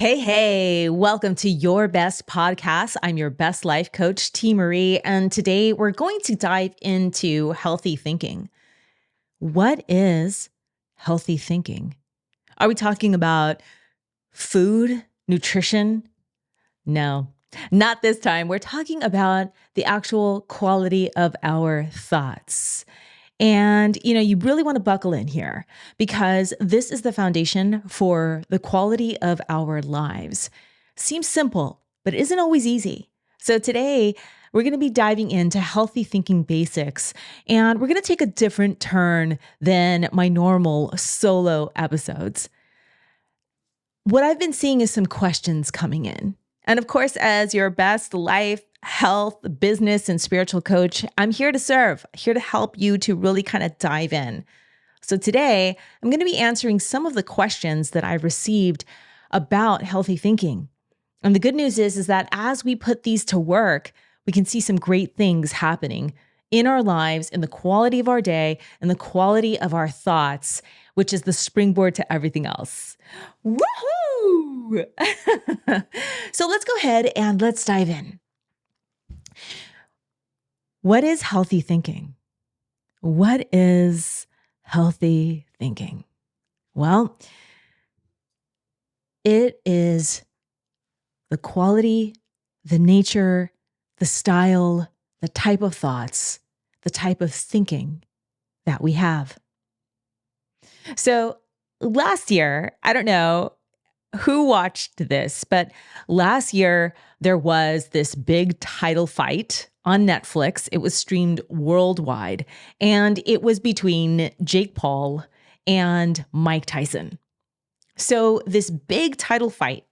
Hey, welcome to Your Best Podcast. I'm your best life coach, Teemaree, and today we're going to dive into healthy thinking. What is healthy thinking? Are we talking about food, nutrition? No, not this time. We're talking about the actual quality of our thoughts. And, you really want to buckle in here because this is the foundation for the quality of our lives. Seems simple, but it isn't always easy. So today, we're going to be diving into healthy thinking basics, and we're going to take a different turn than my normal solo episodes. What I've been seeing is some questions coming in. And of course, as your best life, health, business, and spiritual coach, I'm here to serve, here to help you to really kind of dive in. So today, I'm going to be answering some of the questions that I've received about healthy thinking. And the good news is that as we put these to work, we can see some great things happening in our lives, in the quality of our day, and the quality of our thoughts, which is the springboard to everything else. Woohoo! So let's go ahead and let's dive in. What is healthy thinking? What is healthy thinking? Well, it is the quality, the nature, the style, the type of thoughts, the type of thinking that we have. So last year, I don't know who watched this, but last year there was this big title fight on Netflix. It was streamed worldwide, and it was between Jake Paul and Mike Tyson. So this big title fight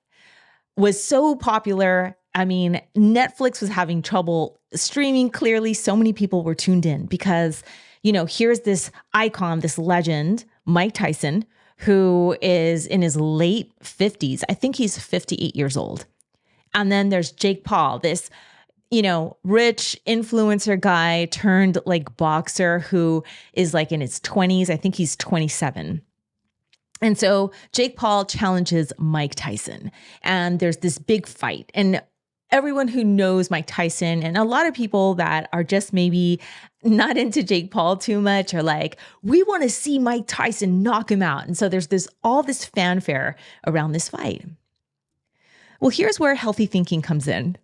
was so popular. I mean, Netflix was having trouble streaming. Clearly, so many people were tuned in because, here's this icon, this legend, Mike Tyson, who is in his late 50s. I think he's 58 years old. And then there's Jake Paul, this, rich influencer guy turned like boxer who is like in his 20s. I think he's 27. And so Jake Paul challenges Mike Tyson, and there's this big fight. And everyone who knows Mike Tyson and a lot of people that are just maybe not into Jake Paul too much are like, we want to see Mike Tyson knock him out. And so there's all this fanfare around this fight. Well, here's where healthy thinking comes in.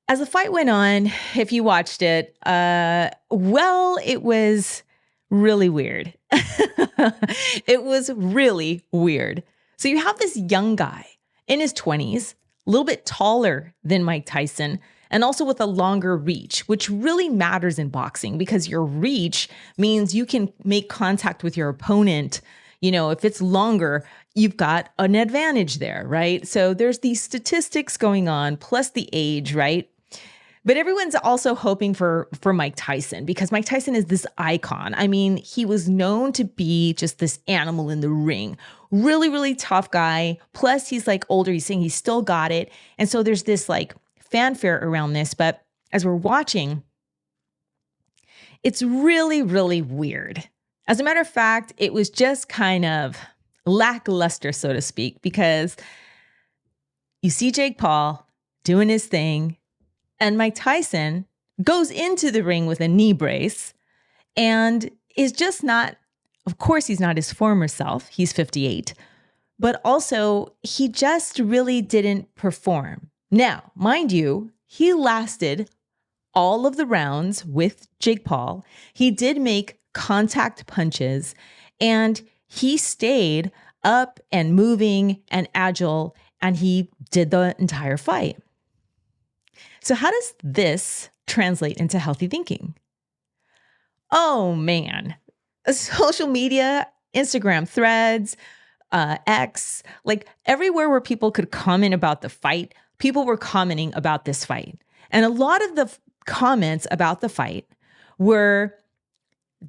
As the fight went on, if you watched it, it was really weird. It was really weird. So you have this young guy in his 20s, a little bit taller than Mike Tyson, and also with a longer reach, which really matters in boxing because your reach means you can make contact with your opponent. If it's longer, you've got an advantage there, right? So there's these statistics going on, plus the age, right? But everyone's also hoping for Mike Tyson because Mike Tyson is this icon. I mean, he was known to be just this animal in the ring. Really, really tough guy. Plus, he's like older. He's saying he's still got it. And so there's this like fanfare around this. But as we're watching, it's really, really weird. As a matter of fact, it was just kind of lackluster, so to speak, because you see Jake Paul doing his thing. And Mike Tyson goes into the ring with a knee brace and is just not, of course, he's not his former self. He's 58. But also, he just really didn't perform. Now, mind you, he lasted all of the rounds with Jake Paul. He did make contact punches, and he stayed up and moving and agile, and he did the entire fight. So how does this translate into healthy thinking? Oh man, social media, Instagram threads, X, like everywhere where people could comment about the fight, people were commenting about this fight. And a lot of the comments about the fight were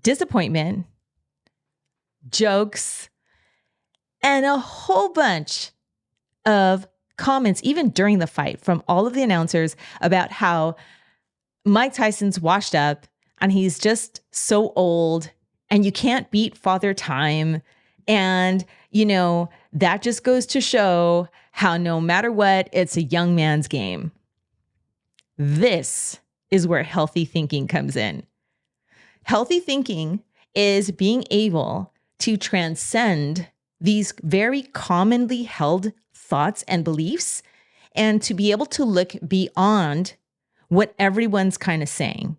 disappointment, jokes, and a whole bunch of comments, even during the fight, from all of the announcers about how Mike Tyson's washed up and he's just so old and you can't beat Father Time. And, That just goes to show how no matter what, it's a young man's game. This is where healthy thinking comes in. Healthy thinking is being able to transcend these very commonly held thoughts and beliefs and to be able to look beyond what everyone's kind of saying.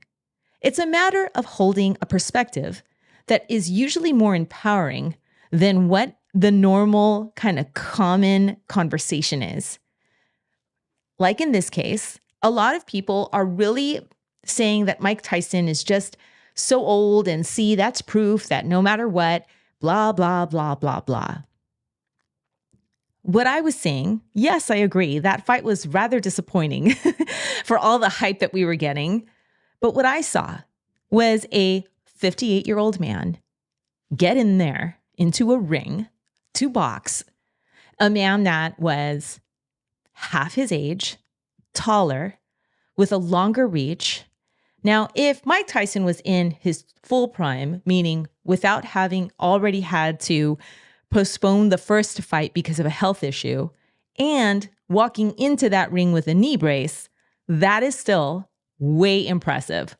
It's a matter of holding a perspective that is usually more empowering than what the normal kind of common conversation is. Like in this case, a lot of people are really saying that Mike Tyson is just so old and see, that's proof that no matter what, blah, blah, blah, blah, blah. What I was saying, yes, I agree. That fight was rather disappointing for all the hype that we were getting. But what I saw was a 58-year-old man get in there into a ring to box, a man that was half his age, taller, with a longer reach. Now, if Mike Tyson was in his full prime, meaning without having already had to postpone the first fight because of a health issue, and walking into that ring with a knee brace, that is still way impressive.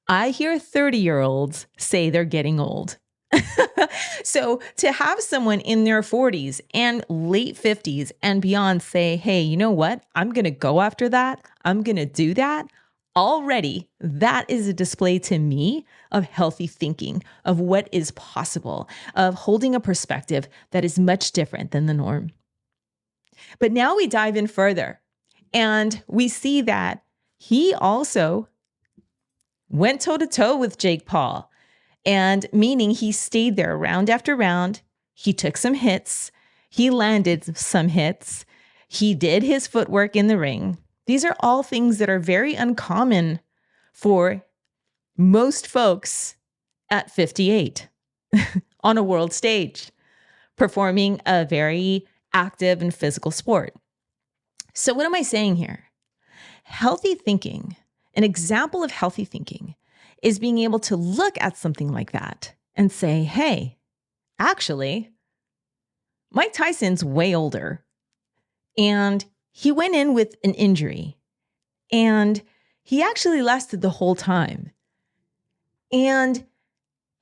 I hear 30-year-olds say they're getting old. So to have someone in their 40s and late 50s and beyond say, hey, you know what? I'm going to go after that. I'm going to do that. Already, that is a display to me of healthy thinking, of what is possible, of holding a perspective that is much different than the norm. But now we dive in further and we see that he also went toe to toe with Jake Paul. And meaning he stayed there round after round. He took some hits. He landed some hits. He did his footwork in the ring. These are all things that are very uncommon for most folks at 58 on a world stage, performing a very active and physical sport. So what am I saying here? Healthy thinking, an example of healthy thinking, is being able to look at something like that and say, hey, actually, Mike Tyson's way older and he went in with an injury and he actually lasted the whole time. And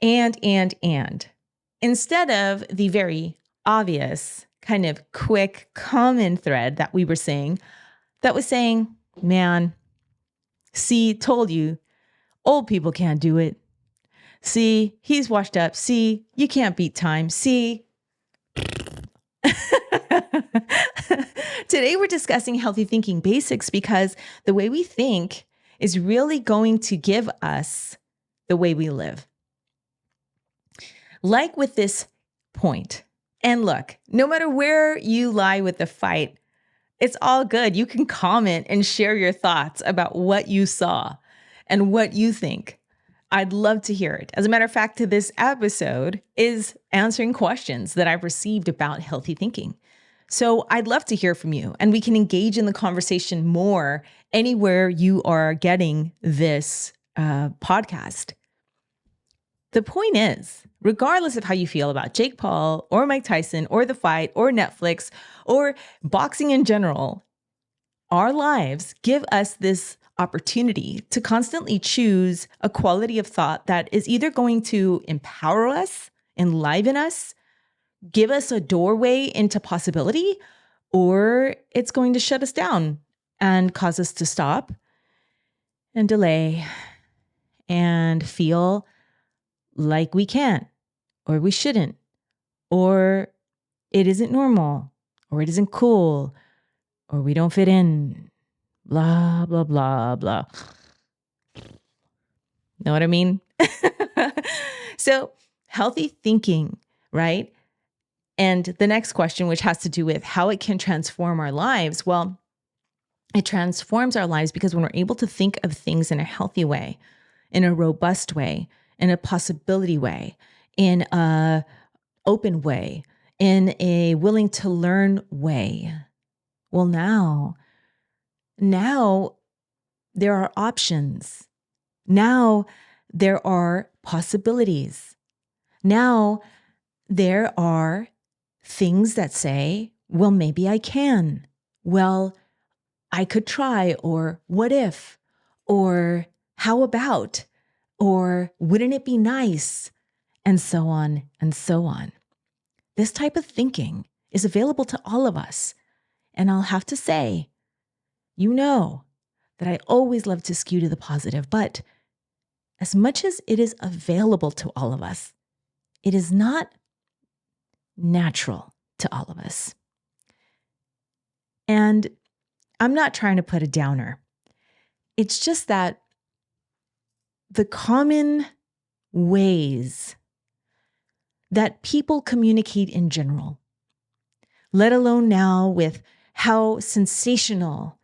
instead of the very obvious kind of quick common thread that we were saying, that was saying, man, see, told you, old people can't do it. See, he's washed up. See, you can't beat time. See. Today we're discussing healthy thinking basics because the way we think is really going to give us the way we live. Like with this point, and look, no matter where you lie with the fight, it's all good. You can comment and share your thoughts about what you saw and what you think. I'd love to hear it. As a matter of fact, this episode is answering questions that I've received about healthy thinking. So I'd love to hear from you, and we can engage in the conversation more anywhere you are getting this podcast. The point is, regardless of how you feel about Jake Paul or Mike Tyson or the fight or Netflix or boxing in general, our lives give us this opportunity to constantly choose a quality of thought that is either going to empower us, enliven us, give us a doorway into possibility, or it's going to shut us down and cause us to stop and delay and feel like we can't, or we shouldn't, or it isn't normal, or it isn't cool, or we don't fit in, blah, blah, blah, blah. Know what I mean? So healthy thinking, right? And the next question, which has to do with how it can transform our lives. Well, it transforms our lives because when we're able to think of things in a healthy way, in a robust way, in a possibility way, in a open way, in a willing to learn way. Well, now there are options. Now there are possibilities. Now there are things that say, well, maybe I can. Well, I could try, or what if, or how about, or wouldn't it be nice, and so on and so on. This type of thinking is available to all of us. And I'll have to say, you know that I always love to skew to the positive, but as much as it is available to all of us, it is not natural to all of us. And I'm not trying to put a downer. It's just that the common ways that people communicate in general, let alone now with how sensational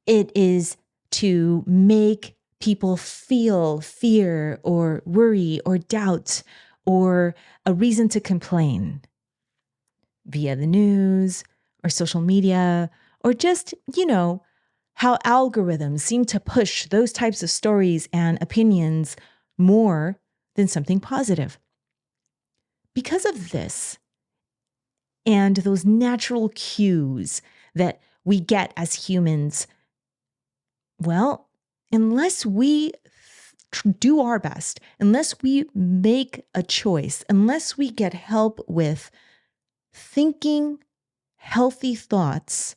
it is to make people feel fear or worry or doubt or a reason to complain via the news or social media, or just, how algorithms seem to push those types of stories and opinions more than something positive. Because of this and those natural cues that we get as humans, well, unless we do our best, unless we make a choice, unless we get help with thinking healthy thoughts,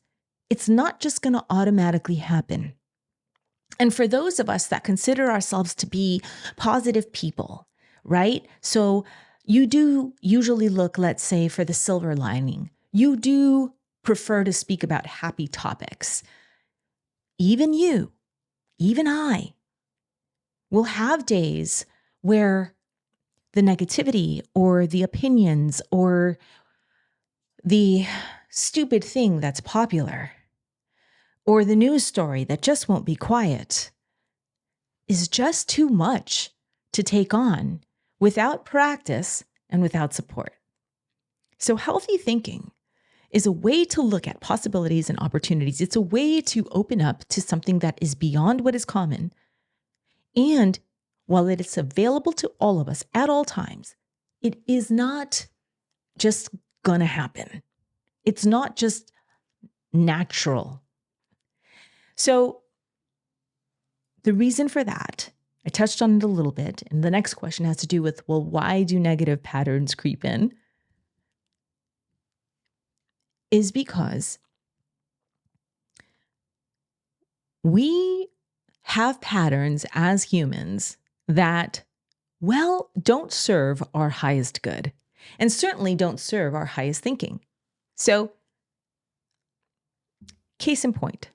it's not just going to automatically happen. And for those of us that consider ourselves to be positive people, right? So you do usually look, let's say, for the silver lining. You do prefer to speak about happy topics. Even you, even I, will have days where the negativity or the opinions or the stupid thing that's popular or the news story that just won't be quiet is just too much to take on without practice and without support. So healthy thinking is a way to look at possibilities and opportunities. It's a way to open up to something that is beyond what is common. And while it is available to all of us at all times, it is not just gonna happen. It's not just natural. So the reason for that, I touched on it a little bit, and the next question has to do with, well, why do negative patterns creep in? Is because we have patterns as humans that, well, don't serve our highest good and certainly don't serve our highest thinking. So, case in point,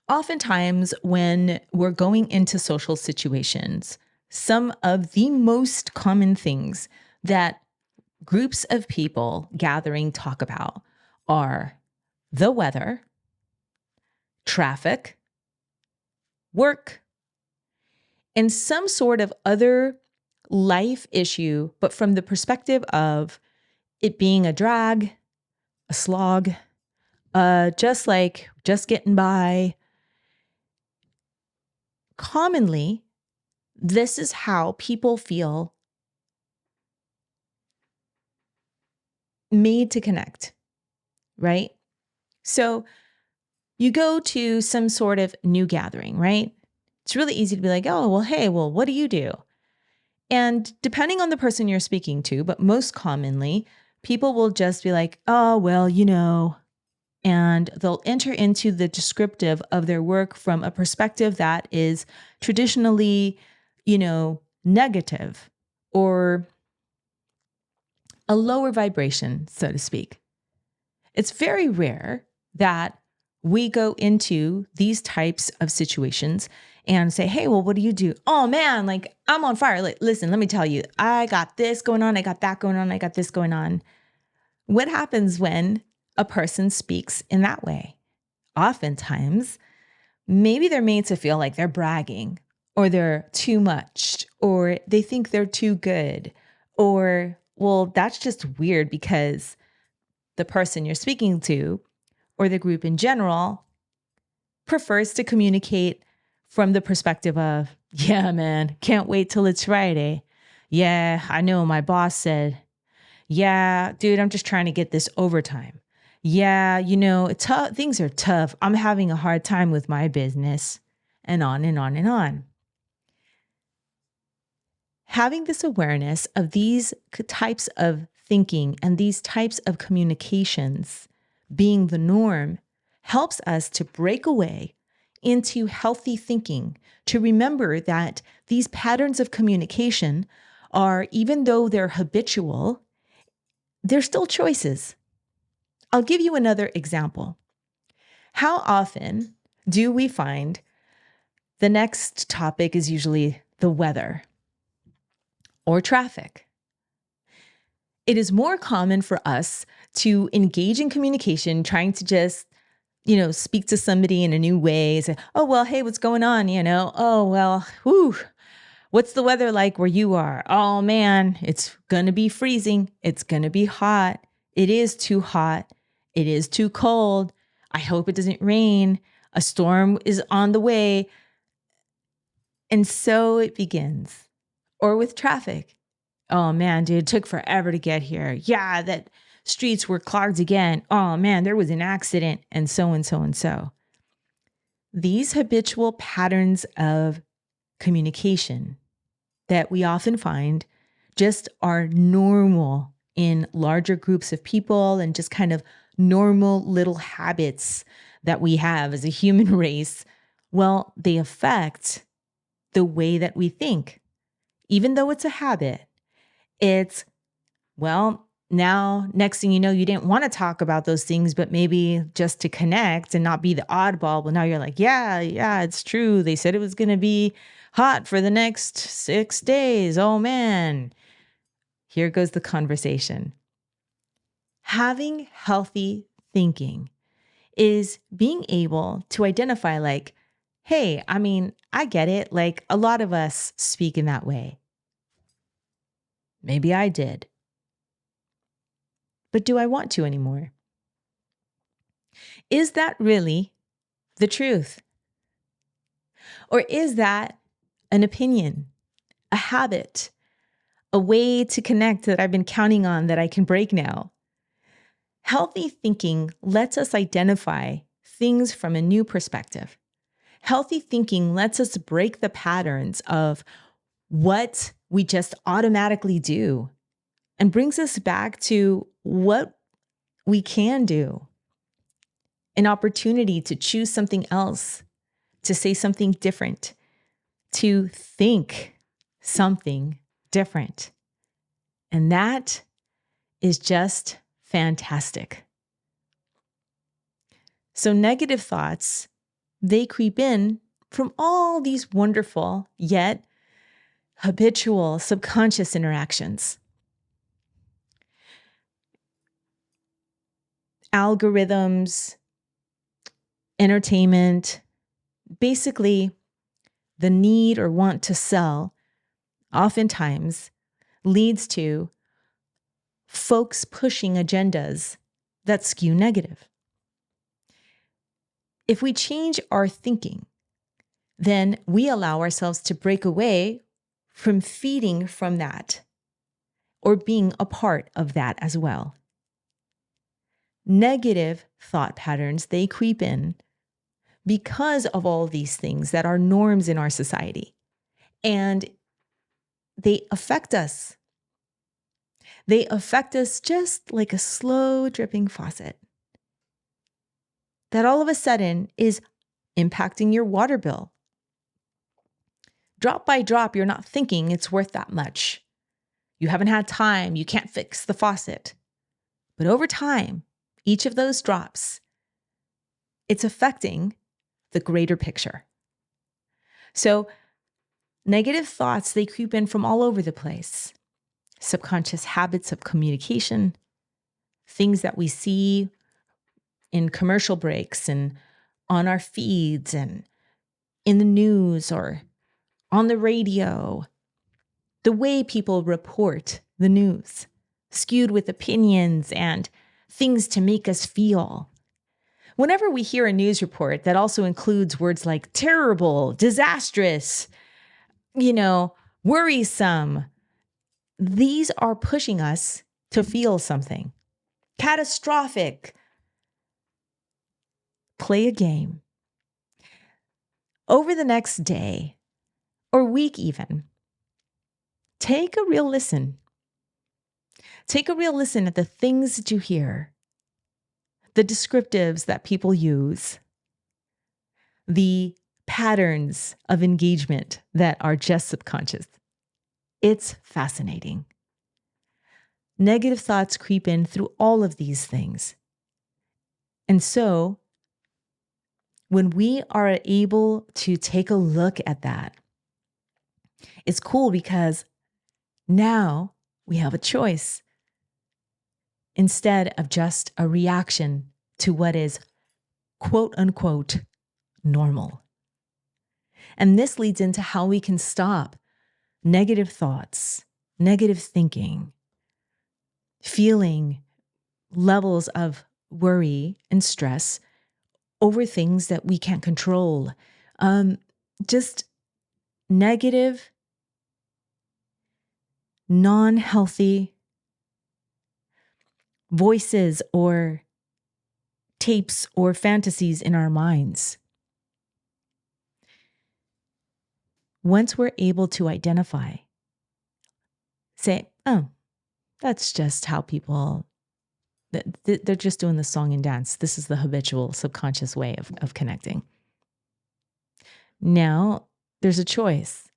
oftentimes when we're going into social situations, some of the most common things that groups of people gathering talk about are the weather, traffic, work, and some sort of other life issue, but from the perspective of it being a drag, a slog, just getting by. Commonly, this is how people feel made to connect, right? So you go to some sort of new gathering, right? It's really easy to be like, oh, well, hey, well, what do you do? And depending on the person you're speaking to, but most commonly, people will just be like, oh, well, and they'll enter into the descriptive of their work from a perspective that is traditionally, negative or a lower vibration, so to speak. It's very rare that we go into these types of situations and say, hey, well, what do you do? Oh man, I'm on fire. Listen, let me tell you, I got this going on. I got that going on. I got this going on. What happens when a person speaks in that way? Oftentimes, maybe they're made to feel like they're bragging or they're too much or they think they're too good or, well, that's just weird because the person you're speaking to or the group in general prefers to communicate from the perspective of, yeah, man, can't wait till it's Friday. Yeah, I know my boss said, Yeah, dude, I'm just trying to get this overtime. Yeah, it's tough. Things are tough. I'm having a hard time with my business, and on and on and on. Having this awareness of these types of thinking and these types of communications being the norm helps us to break away into healthy thinking, to remember that these patterns of communication are, even though they're habitual, they're still choices. I'll give you another example. How often do we find the next topic is usually the weather or traffic? It is more common for us to engage in communication, trying to just, speak to somebody in a new way. Say, oh, well, hey, what's going on? Oh, well, whew, what's the weather like where you are? Oh, man, it's going to be freezing. It's going to be hot. It is too hot. It is too cold. I hope it doesn't rain. A storm is on the way. And so it begins. Or with traffic. Oh man, dude, it took forever to get here. Yeah, that streets were clogged again. Oh man, there was an accident, and so and so and so. These habitual patterns of communication that we often find just are normal in larger groups of people and just kind of normal little habits that we have as a human race. Well, they affect the way that we think. Even though it's a habit, it's, well, now, next thing you know, you didn't want to talk about those things, but maybe just to connect and not be the oddball. Well, now you're like, yeah, it's true. They said it was going to be hot for the next 6 days. Oh, man. Here goes the conversation. Having healthy thinking is being able to identify like, hey, I get it. Like a lot of us speak in that way. Maybe I did. But do I want to anymore? Is that really the truth? Or is that an opinion, a habit, a way to connect that I've been counting on that I can break now? Healthy thinking lets us identify things from a new perspective. Healthy thinking lets us break the patterns of what we just automatically do and brings us back to what we can do. An opportunity to choose something else, to say something different, to think something different. And that is just fantastic. So negative thoughts, they creep in from all these wonderful yet habitual subconscious interactions. Algorithms, entertainment, basically the need or want to sell oftentimes leads to folks pushing agendas that skew negative. If we change our thinking, then we allow ourselves to break away from feeding from that or being a part of that as well. Negative thought patterns, they creep in because of all these things that are norms in our society. And they affect us. They affect us just like a slow dripping faucet that all of a sudden is impacting your water bill. Drop by drop, you're not thinking it's worth that much. You haven't had time. You can't fix the faucet. But over time, each of those drops, it's affecting the greater picture. So negative thoughts, they creep in from all over the place. Subconscious habits of communication, things that we see in commercial breaks and on our feeds and in the news or on the radio, the way people report the news, skewed with opinions and things to make us feel. Whenever we hear a news report that also includes words like terrible, disastrous, worrisome, these are pushing us to feel something catastrophic. Play a game. Over the next day or week even, take a real listen. Take a real listen at the things that you hear, the descriptives that people use, the patterns of engagement that are just subconscious. It's fascinating. Negative thoughts creep in through all of these things. And so, when we are able to take a look at that, it's cool because now we have a choice instead of just a reaction to what is quote unquote normal. And this leads into how we can stop negative thoughts, negative thinking, feeling levels of worry and stress over things that we can't control. Just negative, non-healthy voices or tapes or fantasies in our minds. Once we're able to identify, say, oh, that's just how people, they're just doing the song and dance. This is the habitual subconscious way of connecting. Now there's a choice.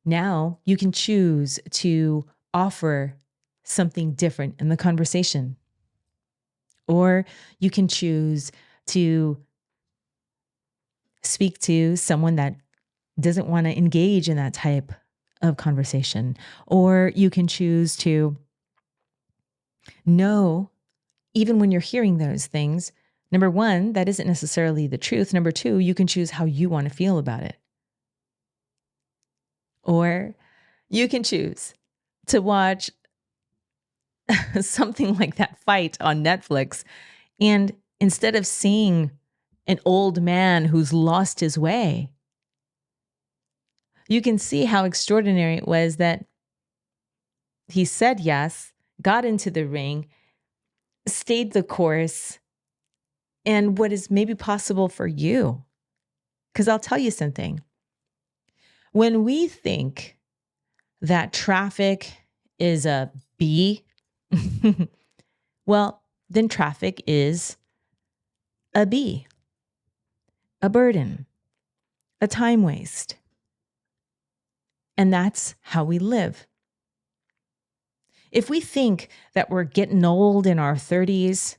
Now you can choose to offer something different in the conversation. Or you can choose to speak to someone that doesn't want to engage in that type of conversation. Or you can choose to know, even when you're hearing those things, number one, that isn't necessarily the truth. Number two, you can choose how you want to feel about it. Or you can choose to watch something like that fight on Netflix. And instead of seeing an old man who's lost his way, you can see how extraordinary it was that he said yes, got into the ring, stayed the course, and what is maybe possible for you. Because I'll tell you something. When we think that traffic is a B, well, then traffic is a B, a burden, a time waste. And that's how we live. If we think that we're getting old in our 30s,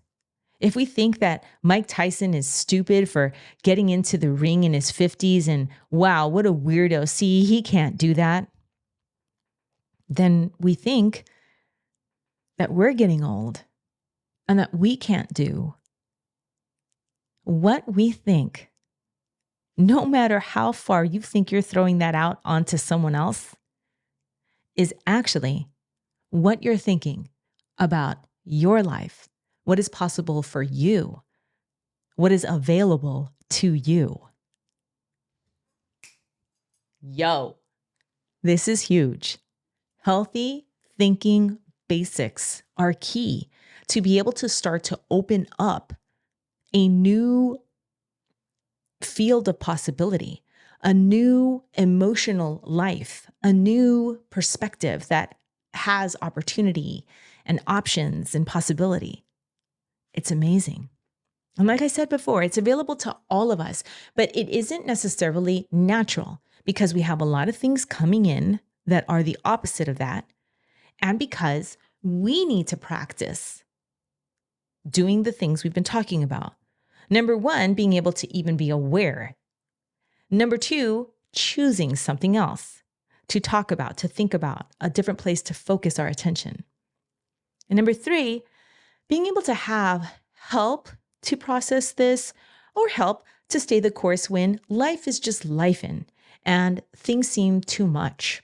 if we think that Mike Tyson is stupid for getting into the ring in his 50s and wow, what a weirdo, see, he can't do that, then we think that we're getting old and that we can't do what we think. No matter how far you think you're throwing that out onto someone else, is actually what you're thinking about your life, what is possible for you, what is available to you. Yo, this is huge. Healthy thinking basics are key to be able to start to open up a new field of possibility, a new emotional life, a new perspective that has opportunity and options and possibility. It's amazing. And like I said before, it's available to all of us, but it isn't necessarily natural because we have a lot of things coming in that are the opposite of that. And because we need to practice doing the things we've been talking about. Number one, being able to even be aware. Number two, choosing something else to talk about, to think about, a different place to focus our attention. And number three, being able to have help to process this or help to stay the course when life is just lifing and things seem too much.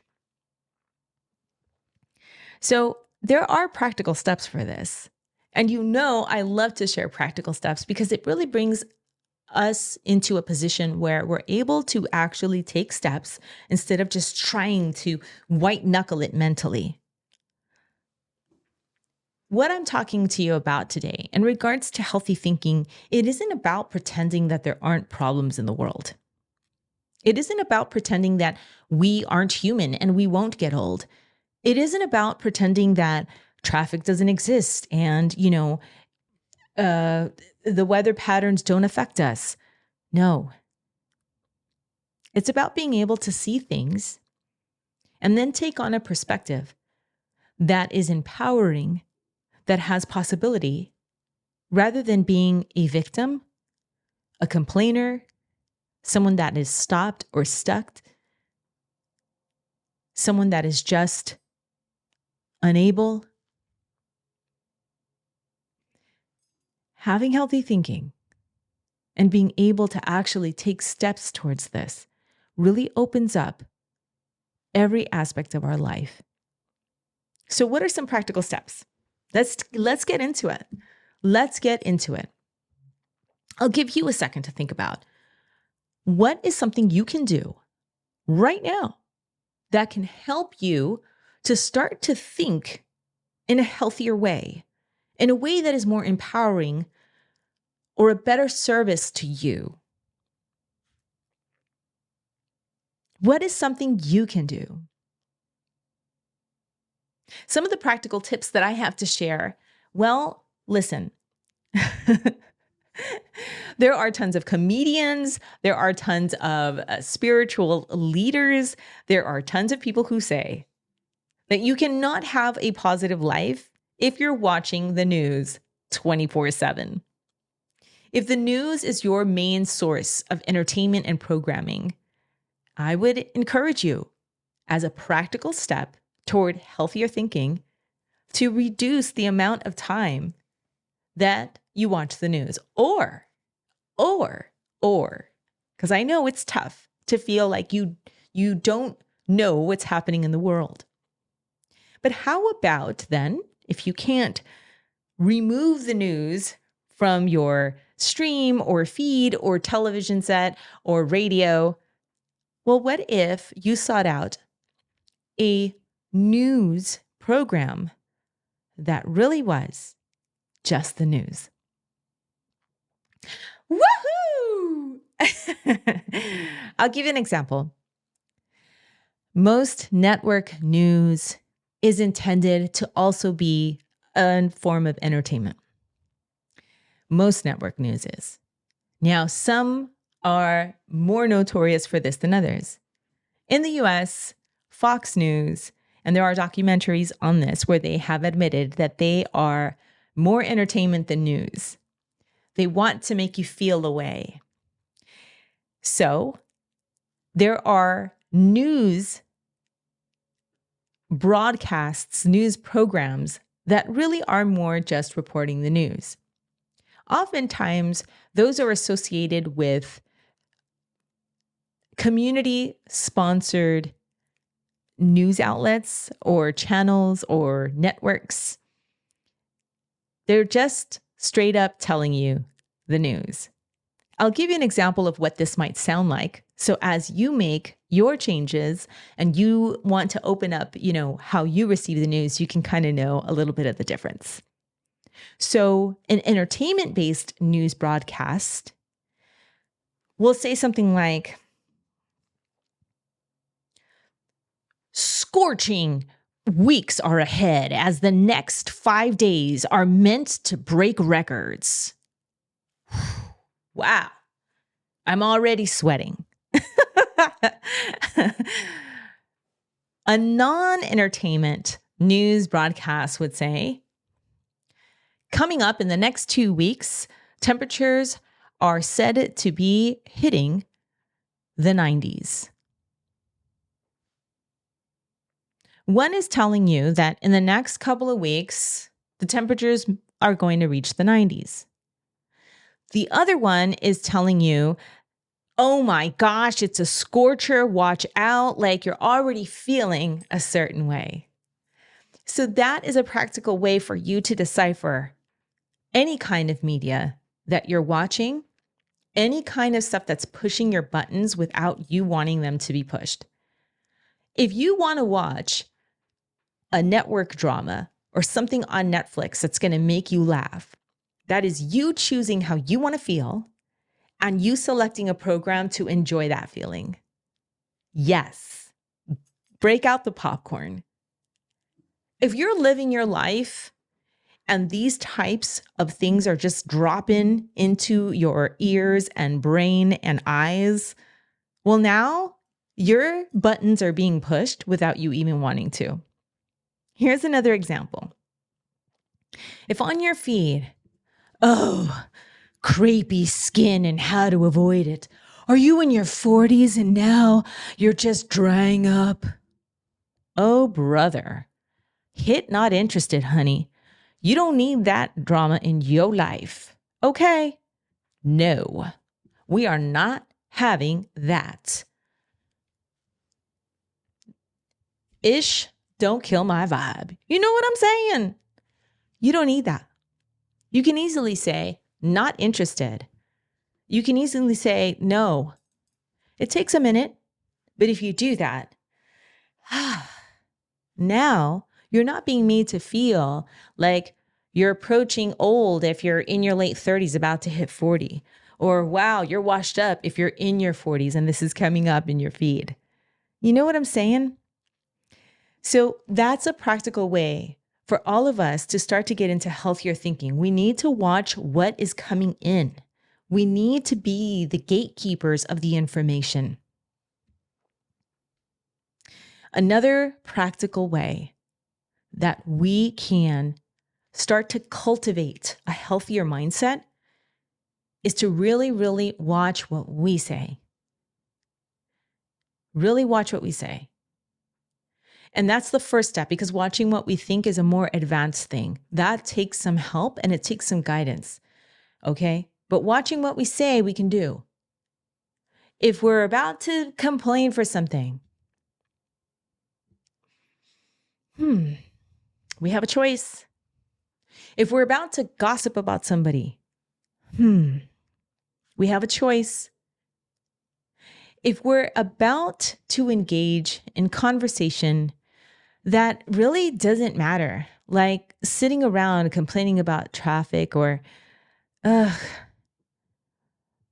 So there are practical steps for this. And you know, I love to share practical steps because it really brings us into a position where we're able to actually take steps instead of just trying to white knuckle it mentally. What I'm talking to you about today in regards to healthy thinking, it isn't about pretending that there aren't problems in the world. It isn't about pretending that we aren't human and we won't get old. It isn't about pretending that traffic doesn't exist and, the weather patterns don't affect us. No, it's about being able to see things and then take on a perspective that is empowering, that has possibility, rather than being a victim, a complainer, someone that is stopped or stuck, someone that is just unable. Having healthy thinking and being able to actually take steps towards this really opens up every aspect of our life. So what are some practical steps? Let's get into it. Let's get into it. I'll give you a second to think about what is something you can do right now that can help you to start to think in a healthier way, in a way that is more empowering or a better service to you. What is something you can do? Some of the practical tips that I have to share, well, listen. There are tons of comedians. There are tons of spiritual leaders. There are tons of people who say that you cannot have a positive life if you're watching the news 24/7. If the news is your main source of entertainment and programming, I would encourage you, as a practical step toward healthier thinking, to reduce the amount of time that you watch the news. Or, because I know it's tough to feel like you don't know what's happening in the world. But how about then, if you can't remove the news from your stream or feed or television set or radio, well, what if you sought out a news program that really was just the news? Woohoo! I'll give you an example. Most network news is intended to also be a form of entertainment. Most network news is. Now, some are more notorious for this than others. In the US, Fox News, and there are documentaries on this where they have admitted that they are more entertainment than news. They want to make you feel a way. So there are news broadcasts, news programs that really are more just reporting the news. Oftentimes, those are associated with community-sponsored news outlets or channels or networks. They're just straight up telling you the news. I'll give you an example of what this might sound like. So as you make your changes and you want to open up, how you receive the news, you can kind of know a little bit of the difference. So an entertainment-based news broadcast will say something like, scorching weeks are ahead as the next 5 days are meant to break records. Wow, I'm already sweating. A non-entertainment news broadcast would say, coming up in the next 2 weeks, temperatures are said to be hitting the 90s. One is telling you that in the next couple of weeks, the temperatures are going to reach the 90s. The other one is telling you, oh my gosh, it's a scorcher, watch out, like you're already feeling a certain way. So that is a practical way for you to decipher any kind of media that you're watching, any kind of stuff that's pushing your buttons without you wanting them to be pushed. If you want to watch a network drama or something on Netflix that's going to make you laugh. That is you choosing how you want to feel and you selecting a program to enjoy that feeling. Yes, break out the popcorn. If you're living your life and these types of things are just dropping into your ears and brain and eyes, well, now your buttons are being pushed without you even wanting to. Here's another example. If on your feed, oh, crepey skin and how to avoid it. Are you in your 40s and now you're just drying up? Oh, brother. Hit not interested, honey. You don't need that drama in your life. Okay? No, we are not having that. Ish, don't kill my vibe. You know what I'm saying? You don't need that. You can easily say, not interested. You can easily say, no. It takes a minute, but if you do that, now you're not being made to feel like you're approaching old if you're in your late 30s about to hit 40. Or wow, you're washed up if you're in your 40s and this is coming up in your feed. You know what I'm saying? So that's a practical way for all of us to start to get into healthier thinking. We need to watch what is coming in. We need to be the gatekeepers of the information. Another practical way that we can start to cultivate a healthier mindset is to really, really watch what we say. Really watch what we say. And that's the first step, because watching what we think is a more advanced thing. That takes some help and it takes some guidance. Okay? But watching what we say, we can do. If we're about to complain for something, we have a choice. If we're about to gossip about somebody, we have a choice. If we're about to engage in conversation that really doesn't matter, like sitting around complaining about traffic or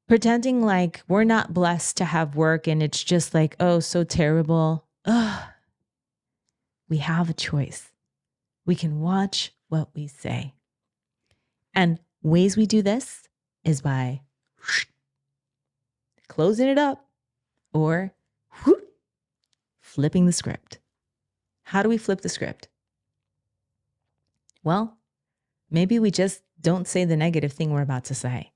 pretending like we're not blessed to have work and it's just like, oh, so terrible. We have a choice. We can watch what we say. And ways we do this is by closing it up or flipping the script. How do we flip the script? Well, maybe we just don't say the negative thing we're about to say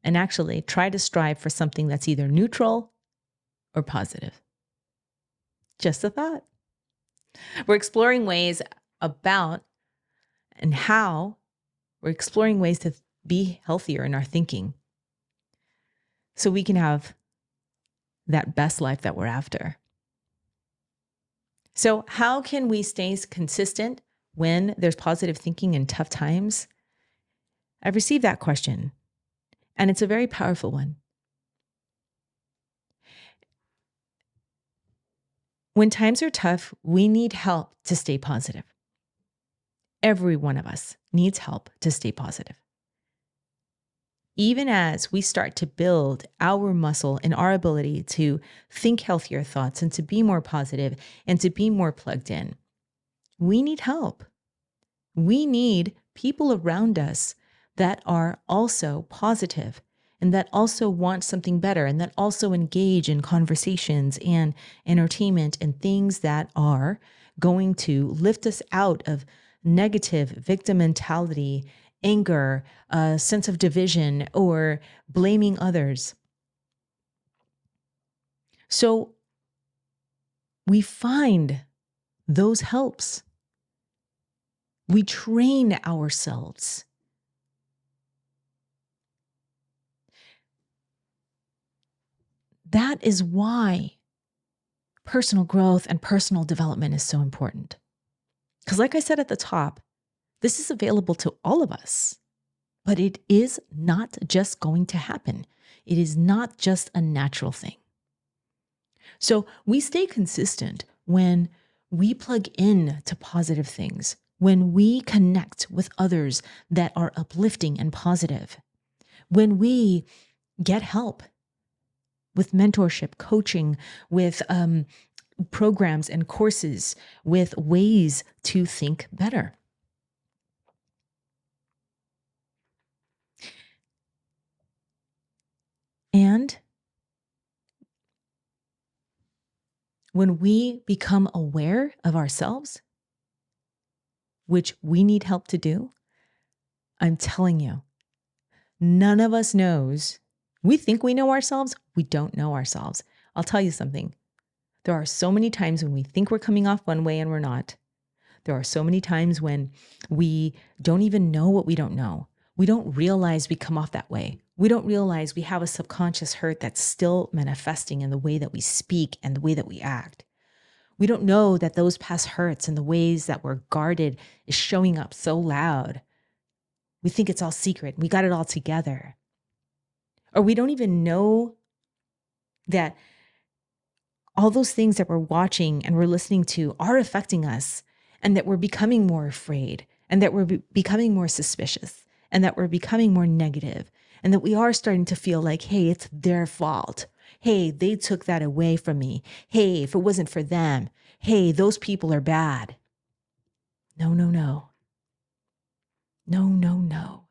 and actually try to strive for something that's either neutral or positive. Just a thought. We're exploring ways about and how we're exploring ways to be healthier in our thinking so we can have that best life that we're after. So how can we stay consistent when there's positive thinking in tough times? I've received that question, and it's a very powerful one. When times are tough, we need help to stay positive. Every one of us needs help to stay positive. Even as we start to build our muscle and our ability to think healthier thoughts and to be more positive and to be more plugged in, we need help. We need people around us that are also positive and that also want something better and that also engage in conversations and entertainment and things that are going to lift us out of negative victim mentality, anger, a sense of division, or blaming others. So we find those helps. We train ourselves. That is why personal growth and personal development is so important. Because like I said at the top, this is available to all of us, but it is not just going to happen. It is not just a natural thing. So we stay consistent when we plug in to positive things, when we connect with others that are uplifting and positive, when we get help with mentorship, coaching, with programs and courses, with ways to think better. And when we become aware of ourselves, which we need help to do, I'm telling you, none of us knows. We think we know ourselves. We don't know ourselves. I'll tell you something. There are so many times when we think we're coming off one way and we're not. There are so many times when we don't even know what we don't know. We don't realize we come off that way. We don't realize we have a subconscious hurt that's still manifesting in the way that we speak and the way that we act. We don't know that those past hurts and the ways that we're guarded is showing up so loud. We think it's all secret. We got it all together. Or we don't even know that all those things that we're watching and we're listening to are affecting us, and that we're becoming more afraid, and that we're becoming more suspicious, and that we're becoming more negative, and that we are starting to feel like, hey, it's their fault. Hey, they took that away from me. Hey, if it wasn't for them, hey, those people are bad. No, no, no. No, no, no.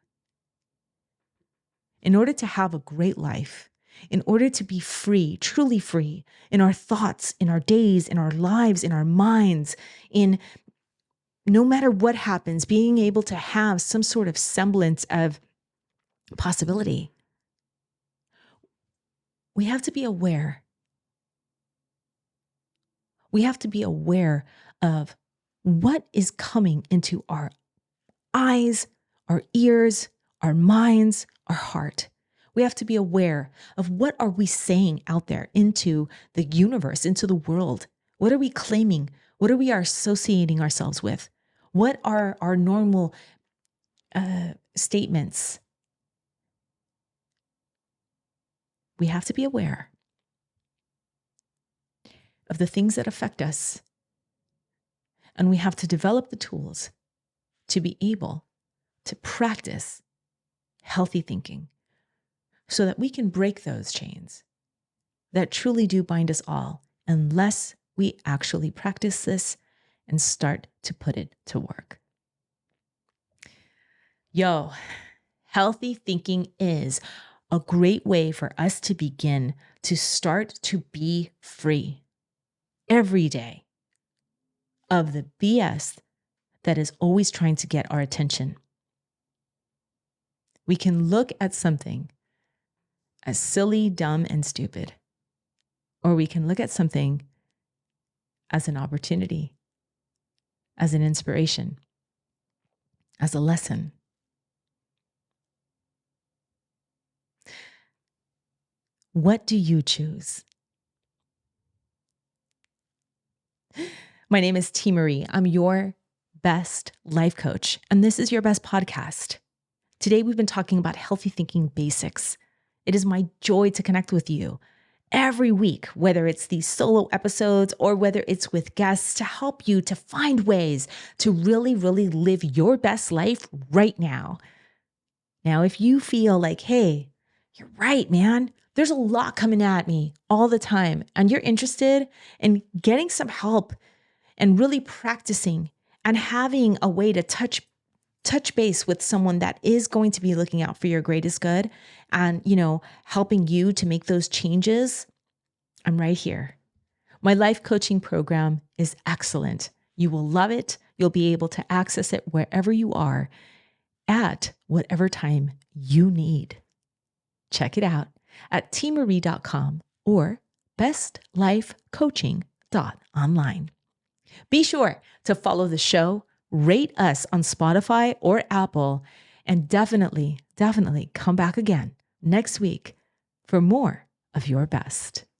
In order to have a great life, in order to be free, truly free in our thoughts, in our days, in our lives, in our minds, in no matter what happens, being able to have some sort of semblance of possibility, we have to be aware. We have to be aware of what is coming into our eyes, our ears, our minds, our heart. We have to be aware of what are we saying out there into the universe, into the world. What are we claiming? What are we associating ourselves with? What are our normal statements? We have to be aware of the things that affect us. And we have to develop the tools to be able to practice healthy thinking so that we can break those chains that truly do bind us all, unless we actually practice this and start to put it to work. Yo, healthy thinking is a great way for us to begin to start to be free every day of the BS that is always trying to get our attention. We can look at something as silly, dumb, and stupid, or we can look at something as an opportunity, as an inspiration, as a lesson. What do you choose? My name is Teemaree. I'm your best life coach, and this is your best podcast. Today, we've been talking about healthy thinking basics. It is my joy to connect with you every week, whether it's these solo episodes or whether it's with guests, to help you to find ways to really, really live your best life right now. Now, if you feel like, hey, you're right, man, there's a lot coming at me all the time, and you're interested in getting some help and really practicing and having a way to touch base with someone that is going to be looking out for your greatest good and, helping you to make those changes, I'm right here. My life coaching program is excellent. You will love it. You'll be able to access it wherever you are at whatever time you need. Check it out at teemaree.com or bestlifecoaching.online. Be sure to follow the show, rate us on Spotify or Apple, and definitely come back again next week for more of your best.